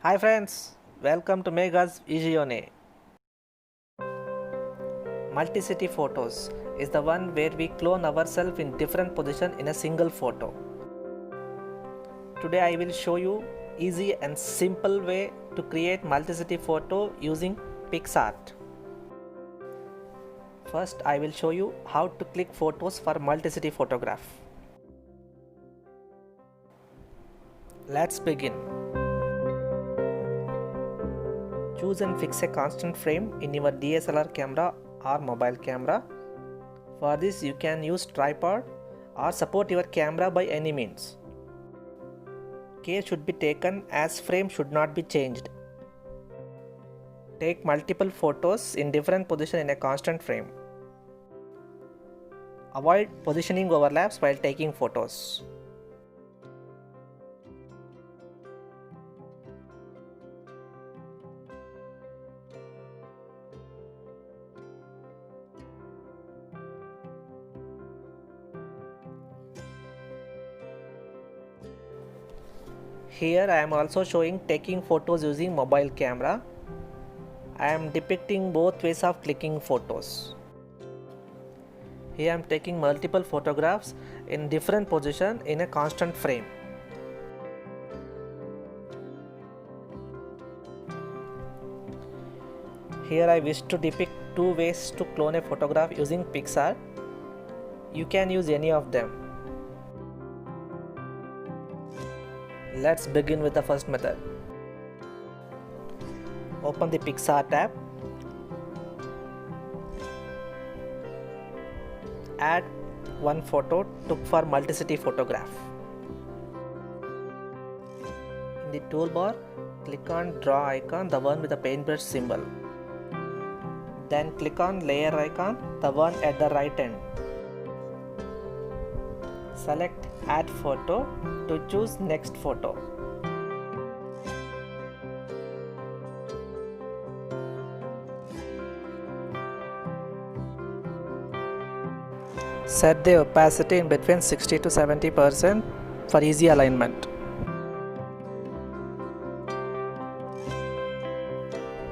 Hi friends, welcome to Mega's Visione. Multicity Photos is the one where we clone ourselves in different positions in a single photo. Today I will show you easy and simple way to create multicity photo using PicsArt. First I will show you how to click photos for multicity photograph. Let's begin. Choose and fix a constant frame in your DSLR camera or mobile camera. For this you can use tripod or support your camera by any means. Care should be taken as frame should not be changed. Take multiple photos in different positions in a constant frame. Avoid positioning overlaps while taking photos. Here I am also showing taking photos using mobile camera. I am depicting both ways of clicking photos. Here I am taking multiple photographs in different positions in a constant frame. Here I wish to depict two ways to clone a photograph using PicsArt. You can use any of them. Let's begin with the first method. Open the PicsArt app. Add one photo took for Multicity Photograph. In the toolbar, click on draw icon, the one with the paintbrush symbol. Then click on layer icon, the one at the right end. Select add photo to choose next photo. Set the opacity in between 60 to 70% for easy alignment.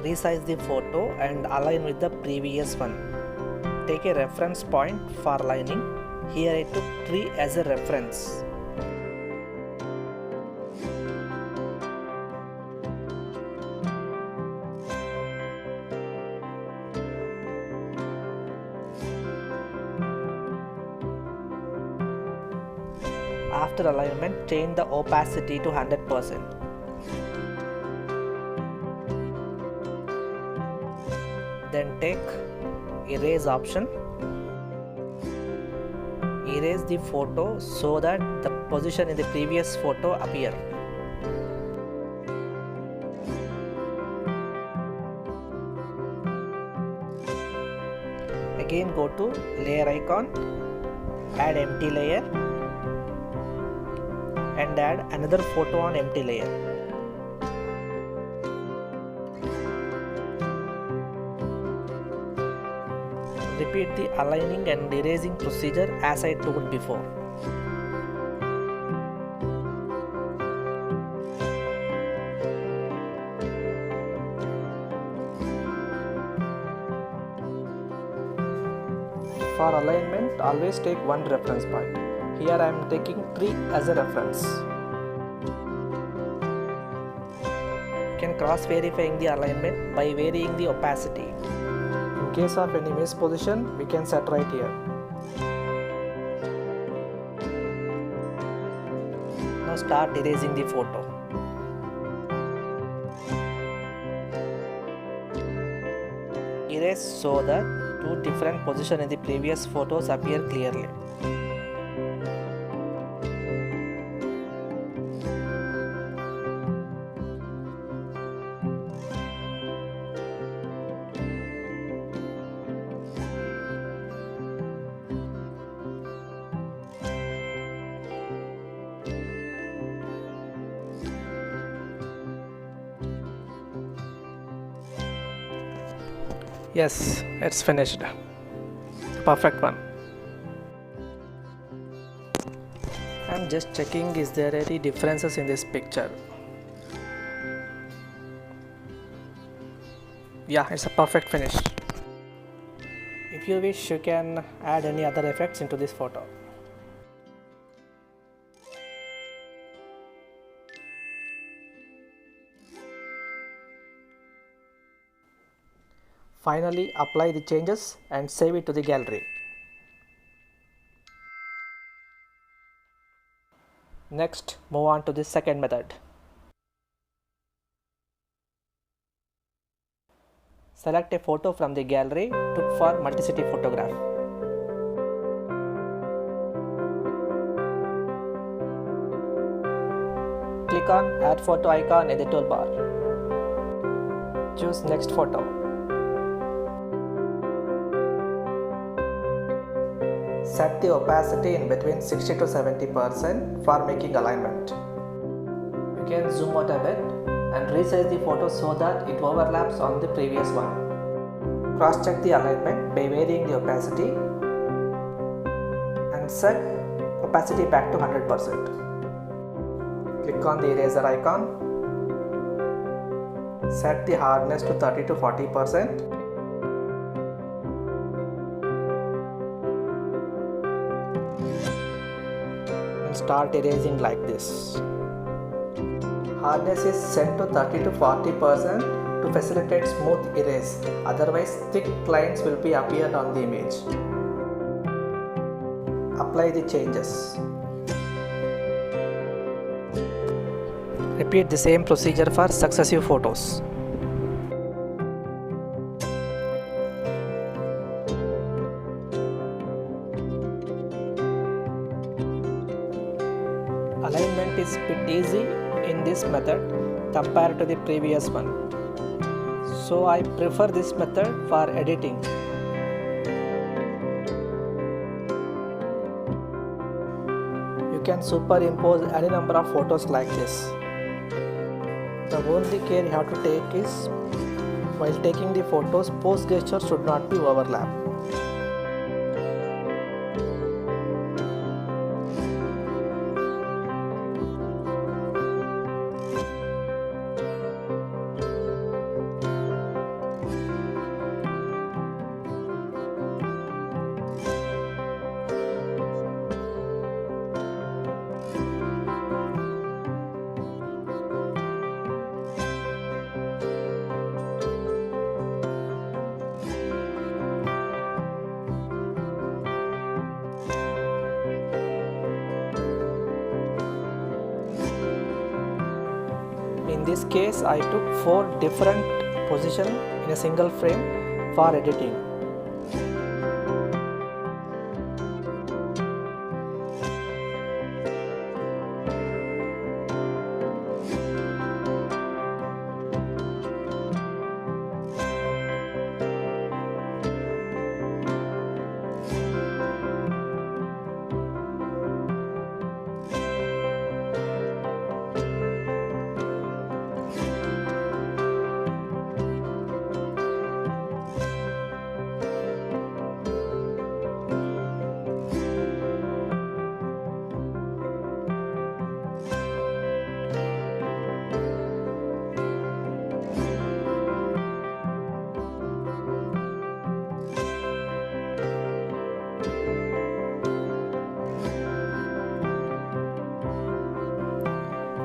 Resize the photo and align with the previous one. Take a reference point for aligning. Here I took tree as a reference. After alignment, change the opacity to 100%. Then take erase option. Erase the photo so that the position in the previous photo appear. Again go to layer icon, add empty layer and add another photo on empty layer. Repeat the aligning and erasing procedure as I told before. For alignment, always take one reference point. Here I am taking tree as a reference. You can cross verifying the alignment by varying the opacity. In case of any misposition, we can set right here. Now start erasing the photo. Erase so that two different positions in the previous photos appear clearly. Yes, it's finished. Perfect one. I'm just checking is there any differences in this picture. Yeah, it's a perfect finish. If you wish, you can add any other effects into this photo. Finally, apply the changes and save it to the gallery. Next, move on to the second method. Select a photo from the gallery took for Multicity Photograph. Click on Add Photo icon in the toolbar. Choose Next Photo. Set the opacity in between 60 to 70% for making alignment. You can zoom out a bit and resize the photo so that it overlaps on the previous one. Cross-check the alignment by varying the opacity and set opacity back to 100%. Click on the eraser icon. Set the hardness to 30 to 40%. And start erasing like this. Hardness is set to 30 to 40% to facilitate smooth erase, otherwise thick lines will be appeared on the image. Apply the changes. Repeat the same procedure for successive photos. Alignment is a bit easy in this method compared to the previous one. So I prefer this method for editing. You can superimpose any number of photos like this. The only care you have to take is while taking the photos, pose gesture should not be overlapped. In this case, I took 4 different positions in a single frame for editing.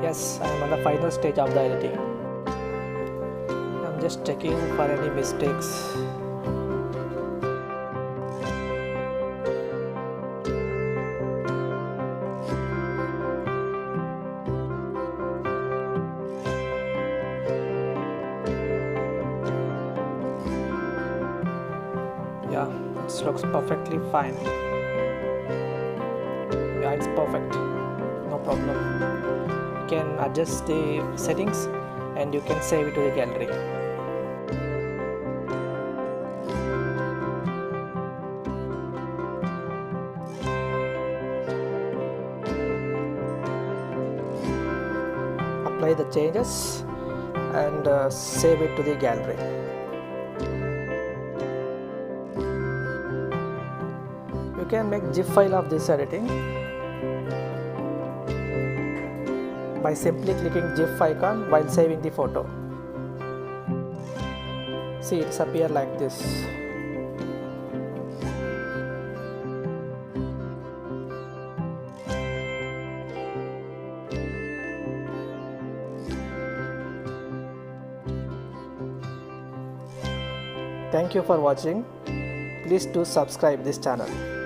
Yes, I am on the final stage of the editing. I am just checking for any mistakes. Yeah, it looks perfectly fine. Yeah, it's perfect. No problem. You can adjust the settings and you can save it to the gallery. Apply the changes and save it to the gallery. You can make GIF file of this editing by simply clicking GIF icon while saving the photo. See, it's appear like this. Thank you for watching. Please do subscribe this channel.